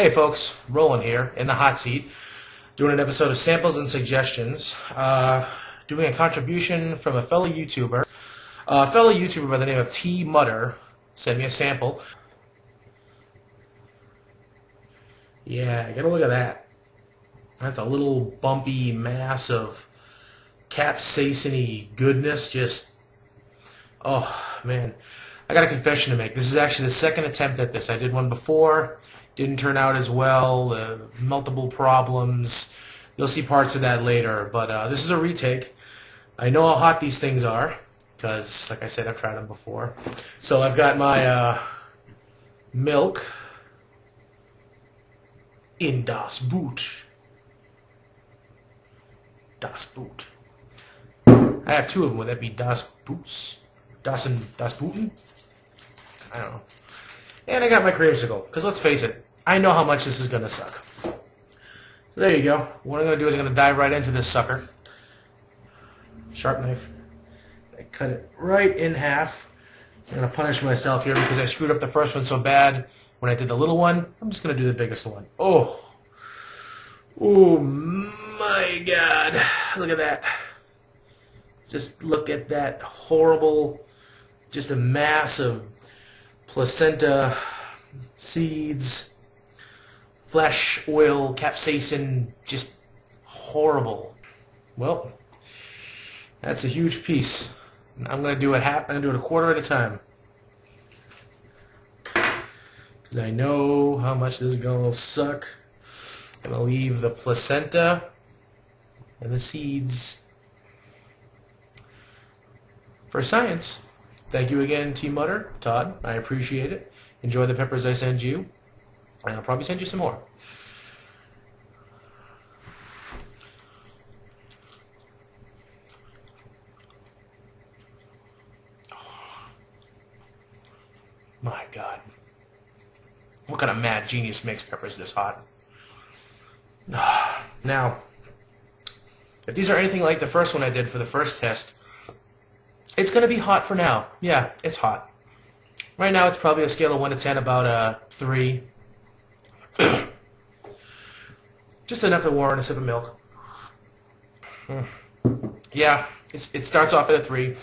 Hey folks, Roland here in the hot seat, doing an episode of Samples and Suggestions, doing a contribution from a fellow YouTuber. A fellow YouTuber by the name of T Mutter sent me a sample. Yeah, get a look at that. That's a little bumpy mass of capsaicin-y goodness. Just, oh man. I got a confession to make. This is actually the second attempt at this. I did one before. Didn't turn out as well. Multiple problems. You'll see parts of that later. But this is a retake. I know how hot these things are because, like I said, I've tried them before. So I've got my milk in das Boot. Das Boot. I have two of them. Would that be das Boots? Das Booten? I don't know. And I got my creamsicle, because let's face it, I know how much this is going to suck. So there you go. What I'm going to do is I'm going to dive right into this sucker. Sharp knife. I cut it right in half. I'm going to punish myself here because I screwed up the first one so bad when I did the little one. I'm just going to do the biggest one. Oh. Oh my God. Look at that. Just look at that horrible, just a mass of placenta, seeds, flesh, oil, capsaicin, just horrible. Well, that's a huge piece. I'm going to do it I'm going to do it a quarter at a time. Because I know how much this is going to suck. I'm going to leave the placenta and the seeds for science. Thank you again, T Mutter, Todd. I appreciate it. Enjoy the peppers I send you, and I'll probably send you some more. Oh, my God. What kind of mad genius makes peppers this hot? Now, if these are anything like the first one I did for the first test, it's going to be hot for now. Yeah, it's hot. Right now, it's probably a scale of 1 to 10, about 3. Just enough to warrant a sip of milk. Yeah, it starts off at a 3.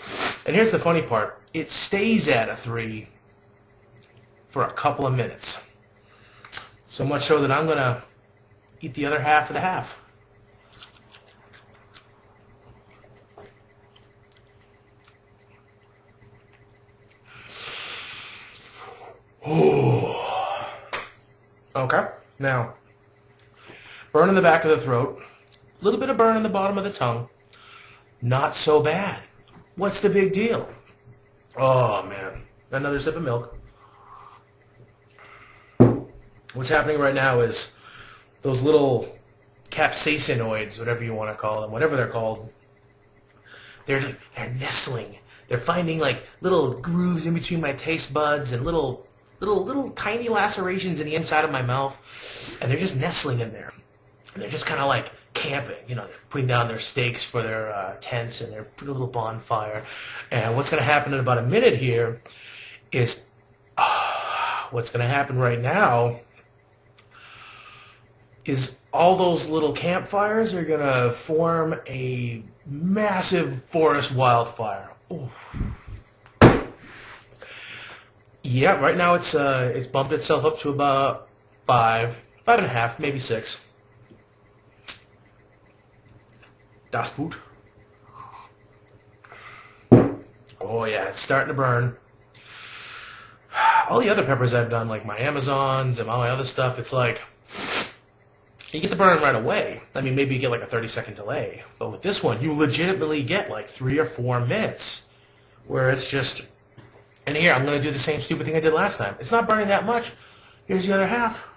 And here's the funny part. It stays at a 3 for a couple of minutes. So much so that I'm going to eat the other half of the half. Okay, now, burn in the back of the throat, a little bit of burn in the bottom of the tongue, not so bad. What's the big deal? Oh man, another sip of milk. What's happening right now is those little capsaicinoids, whatever you want to call them, whatever they're called, they're nestling. They're finding like little grooves in between my taste buds and little tiny lacerations in the inside of my mouth, and they're just nestling in there. And they're just kind of like camping, you know, they're putting down their stakes for their tents, and they're putting a little bonfire. And what's going to happen in about a minute here is, what's going to happen right now is all those little campfires are going to form a massive forest wildfire. Ooh. Yeah, right now it's bumped itself up to about 5.5, maybe 6. Das Boot. Oh yeah, it's starting to burn. All the other peppers I've done, like my Amazons and all my other stuff, it's like you get the burn right away. I mean, maybe you get like a 30-second delay, but with this one, you legitimately get like 3 or 4 minutes, where it's just. And here, I'm going to do the same stupid thing I did last time. It's not burning that much. Here's the other half.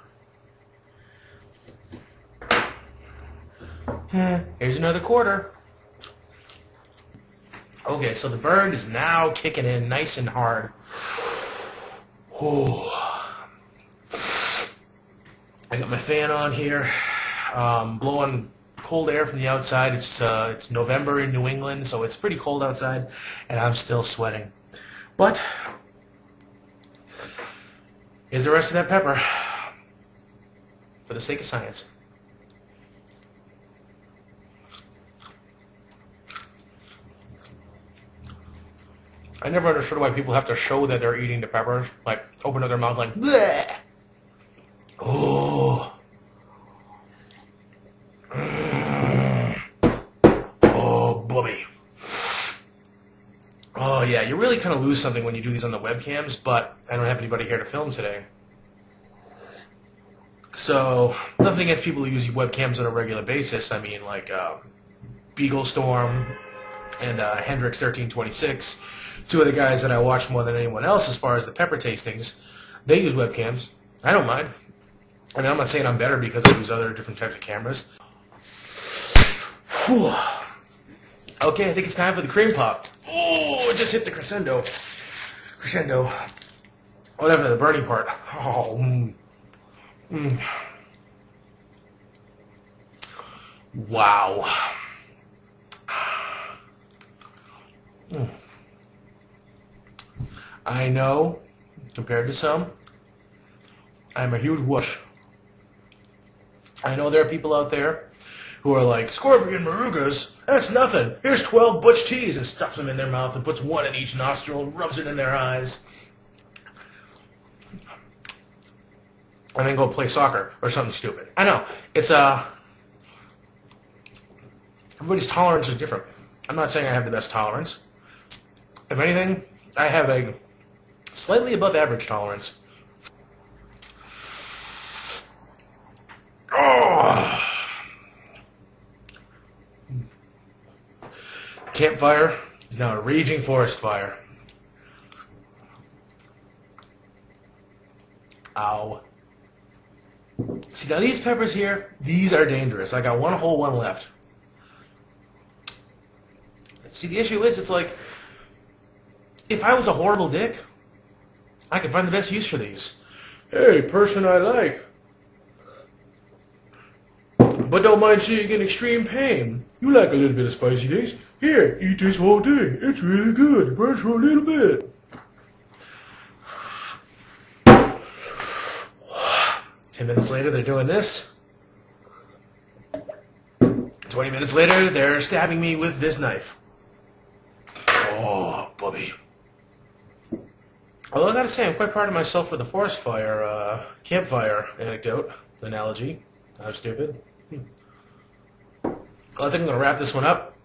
Here's another quarter. Okay, so the burn is now kicking in nice and hard. Ooh. I got my fan on here, blowing cold air from the outside. It's November in New England, so it's pretty cold outside, and I'm still sweating. But here's the rest of that pepper. for the sake of science. I never understood why people have to show that they're eating the peppers. Like, open up their mouth like, bleh! Oh. Oh, bubby. Oh, yeah, you really kind of lose something when you do these on the webcams, but I don't have anybody here to film today. So, nothing against people who use webcams on a regular basis. I mean, like, Beagle Storm and Hendrix 1326, two of the guys that I watch more than anyone else as far as the pepper tastings, they use webcams. I don't mind. I mean, I'm not saying I'm better because I use other different types of cameras. Whew. Okay, I think it's time for the cream pop. Oh, it just hit the crescendo. Crescendo. Whatever, the burning part. Oh, Wow. I know, compared to some, I'm a huge whoosh. I know there are people out there who are like, scorpion morougas, that's nothing. Here's 12 butch-t's, and stuffs them in their mouth and puts one in each nostril and rubs it in their eyes. And then go play soccer or something stupid. I know. It's, everybody's tolerance is different. I'm not saying I have the best tolerance. If anything, I have a slightly above average tolerance. Oh. Campfire is now a raging forest fire. Ow. See, now these peppers here, these are dangerous. I got one whole one left. See, the issue is, it's like, if I was a horrible dick, I could find the best use for these. Hey, person I like, but don't mind seeing in extreme pain. You like a little bit of spicy things? Here, eat this whole thing. It's really good. It burns for a little bit. 10 minutes later, they're doing this. 20 minutes later, they're stabbing me with this knife. Oh, bubby. Although I gotta say, I'm quite proud of myself for the forest fire, campfire anecdote, analogy. I was stupid. Well, I think I'm gonna wrap this one up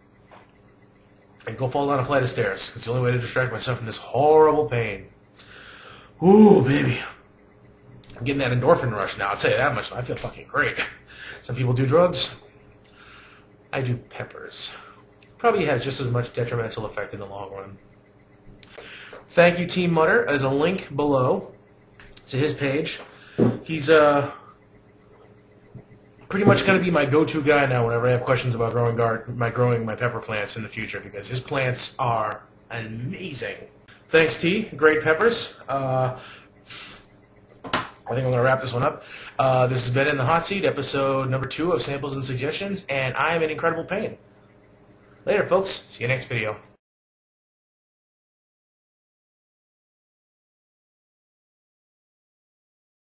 and go fall down a flight of stairs. It's the only way to distract myself from this horrible pain. Ooh, baby. I'm getting that endorphin rush now, I'll tell you that much. I feel fucking great. Some people do drugs. I do peppers. Probably has just as much detrimental effect in the long run. Thank you, Team Mutter. There's a link below to his page. He's pretty much going to be my go-to guy now whenever I have questions about growing my pepper plants in the future, because his plants are amazing. Thanks, T. Great peppers. I think I'm going to wrap this one up. This has been In the Hot Seat, episode number 2 of Samples and Suggestions, and I am in incredible pain. Later, folks. See you next video.